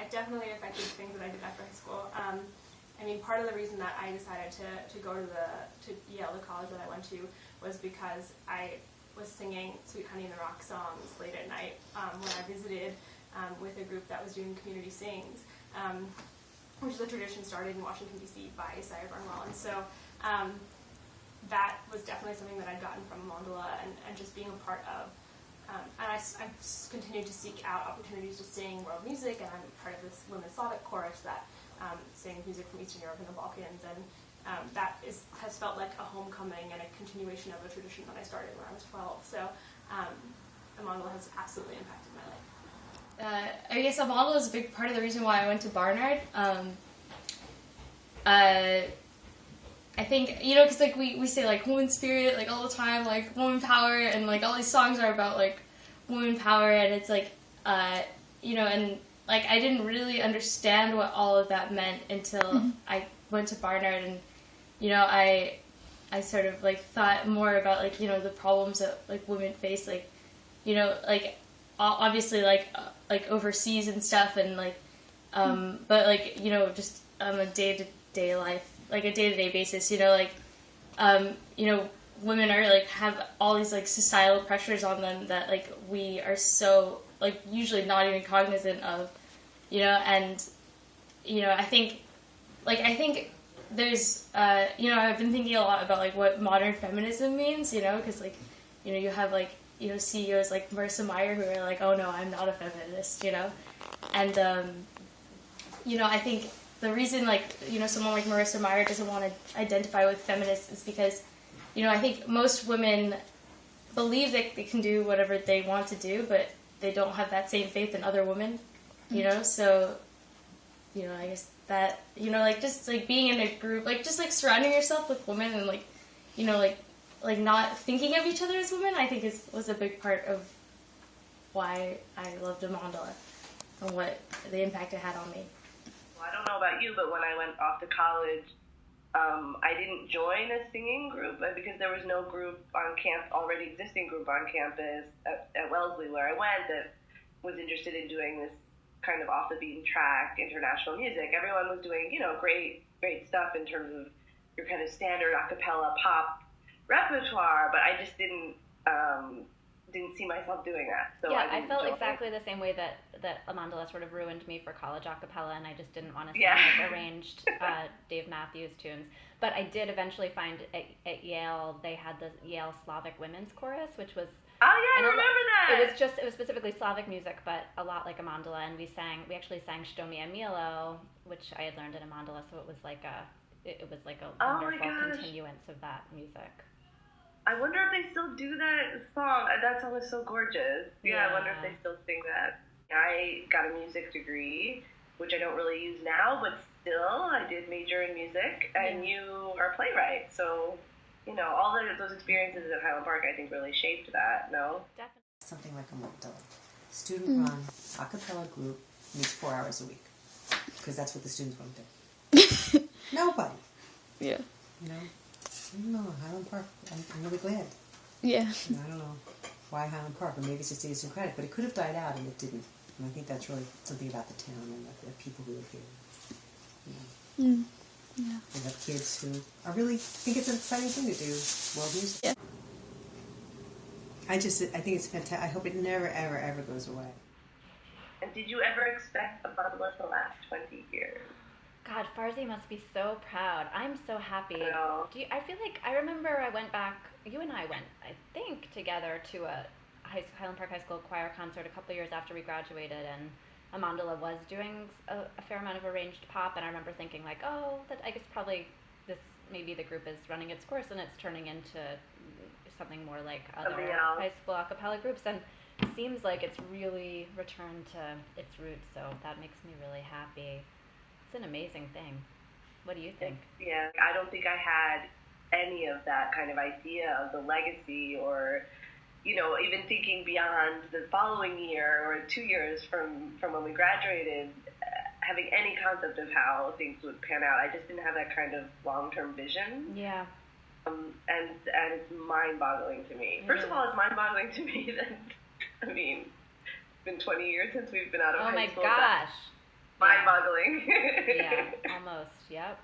it definitely affected things that I did after high school. I mean, part of the reason that I decided to go to Yale, the college that I went to, was because I was singing Sweet Honey in the Rock songs late at night when I visited with a group that was doing community sings, which is a tradition started in Washington, D.C. by Isaiah Barnwell. And so that was definitely something that I'd gotten from Amandala and just being a part of. And I've continued to seek out opportunities to sing world music, and I'm part of this Women's Slavic chorus that sings music from Eastern Europe and the Balkans, and that has felt like a homecoming and a continuation of a tradition that I started when I was 12. So Amandala has absolutely impacted my life. I guess Amandala is a big part of the reason why I went to Barnard. I think, because like we say like woman spirit like all the time, like woman power, and like all these songs are about like woman power, and it's like and like I didn't really understand what all of that meant until I went to Barnard, and I sort of like thought more about like the problems that like women face, like like obviously like overseas and stuff, and like but like just on a day-to-day life, like a day-to-day basis, women are like have all these like societal pressures on them that like we are so like usually not even cognizant of, and I think there's I've been thinking a lot about like what modern feminism means, because like you have like CEOs like Marissa Mayer who are like, oh no, I'm not a feminist, and I think the reason like someone like Marissa Mayer doesn't want to identify with feminists is because I think most women believe that they can do whatever they want to do, but they don't have that same faith in other women, so I guess that like just like being in a group, like just like surrounding yourself with women and like like not thinking of each other as women, I think was a big part of why I loved Amandala and what the impact it had on me. Well, I don't know about you, but when I went off to college, I didn't join a singing group because there was no group on already existing group on campus at Wellesley where I went that was interested in doing this kind of off the beaten track international music. Everyone was doing, great stuff in terms of your kind of standard a cappella pop repertoire, but I just didn't see myself doing that. So yeah, I felt exactly the same way that Amandala sort of ruined me for college a cappella, and I just didn't want to sing like arranged Dave Matthews tunes. But I did eventually find at Yale they had the Yale Slavic Women's Chorus, which was I remember that. It was specifically Slavic music, but a lot like Amandala, and we actually sang Što mi je milo, which I had learned in Amandala, so it was like a wonderful continuance of that music. I wonder if they still do that song. That song is so gorgeous. Yeah, I wonder if they still sing that. I got a music degree, which I don't really use now, but still, I did major in music, and you are a playwright, so all those experiences at Highland Park, I think, really shaped that. No, definitely something like Amandala, student-run a cappella group meets 4 hours a week, because that's what the students want to do. Nobody. Yeah. I don't know, Highland Park, I'm really glad. Yeah. I don't know why Highland Park, or maybe it's just idiosyncratic, but it could have died out and it didn't. And I think that's really something about the town and the people who live here. Yeah. We have kids who really think it's an exciting thing to do world music. Yeah. I think it's fantastic. I hope it never, ever, ever goes away. And did you ever expect Amandala to last 20 years? God, Farzi must be so proud. I'm so happy. I feel like I remember I went back, you and I went, I think, together to a Highland Park High School choir concert a couple of years after we graduated, and Amandala was doing a fair amount of arranged pop, and I remember thinking like, I guess probably maybe the group is running its course and it's turning into something more like other high school a cappella groups, and it seems like it's really returned to its roots, so that makes me really happy. It's an amazing thing. What do you think? Yeah, I don't think I had any of that kind of idea of the legacy or, even thinking beyond the following year or 2 years from when we graduated, having any concept of how things would pan out. I just didn't have that kind of long-term vision. Yeah. And it's mind-boggling to me. First of all, it's mind-boggling to me that, it's been 20 years since we've been out of high school. Oh my gosh. mind-boggling. Yeah, almost. Yep.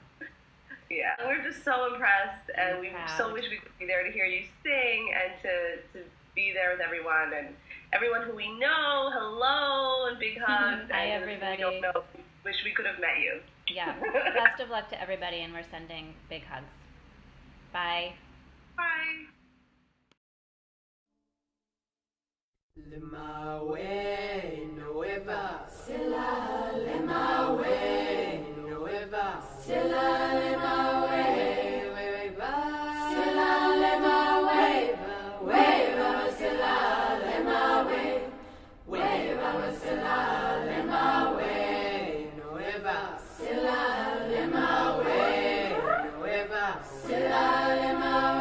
Yeah, we're just so impressed, and we proud. so wish we could be there to hear you sing and to be there with everyone and everyone who we know. Hello and big hugs. Hi, and everybody. We don't know. Wish we could have met you. Yeah. Best of luck to everybody, and we're sending big hugs. Bye. Bye. Lemawe nueva Sila lemawe nueva Sila lemawe weva Sila lemawe weva Sila lemawe weva Sila lemawe nueva Sila lemawe nueva Sila lemawe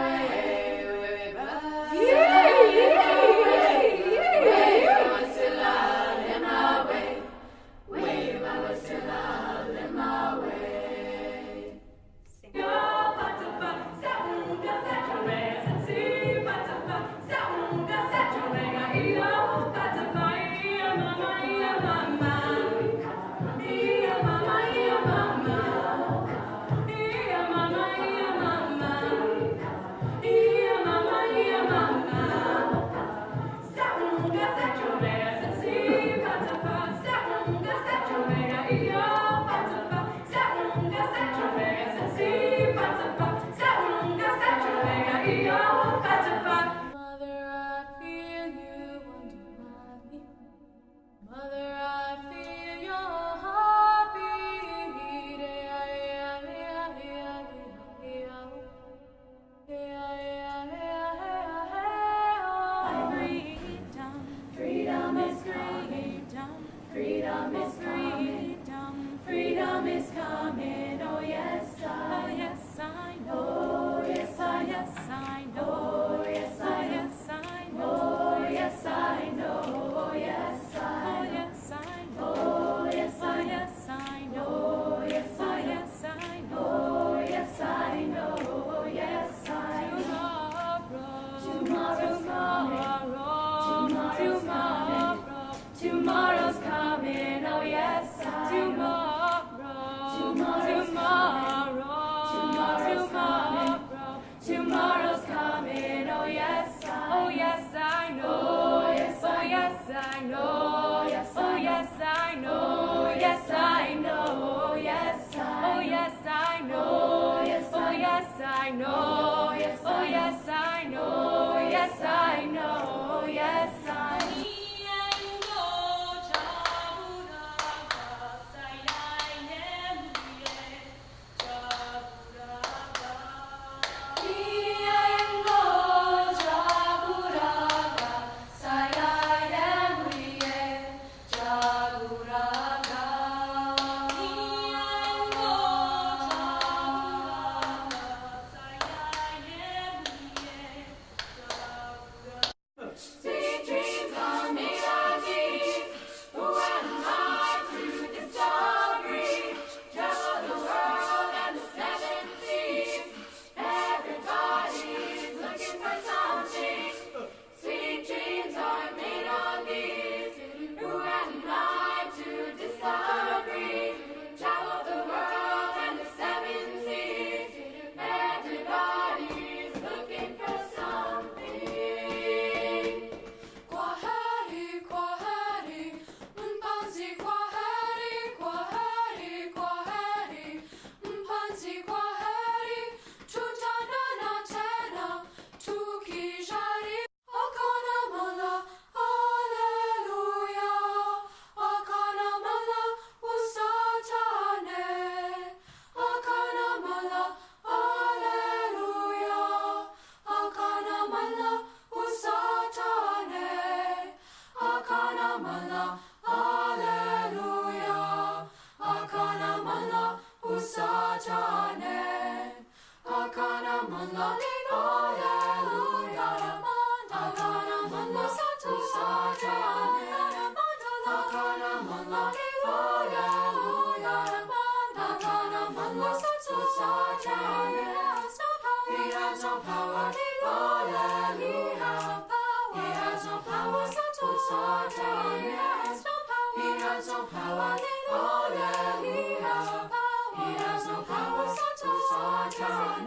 He has no power. Hallelujah. He has no power to Satan.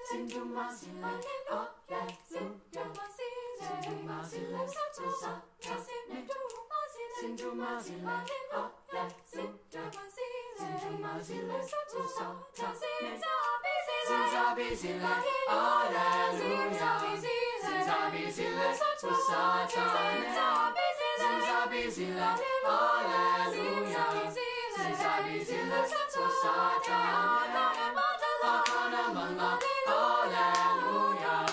Sinduma sila, oh yeah, Sinduma sila, to Satan. Sinduma sila, oh yeah, Sinduma sila, to Satan. Sinzabi sila, hallelujah. Sinzabi sila, to Satan. Sinzabi sila, hallelujah. Sinzabi sila, to Satan. Akana mana, hallelujah.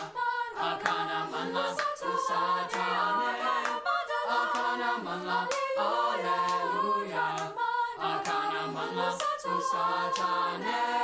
Akana mana, to Satan. Akana mana, hallelujah. Akana mana, to Satan.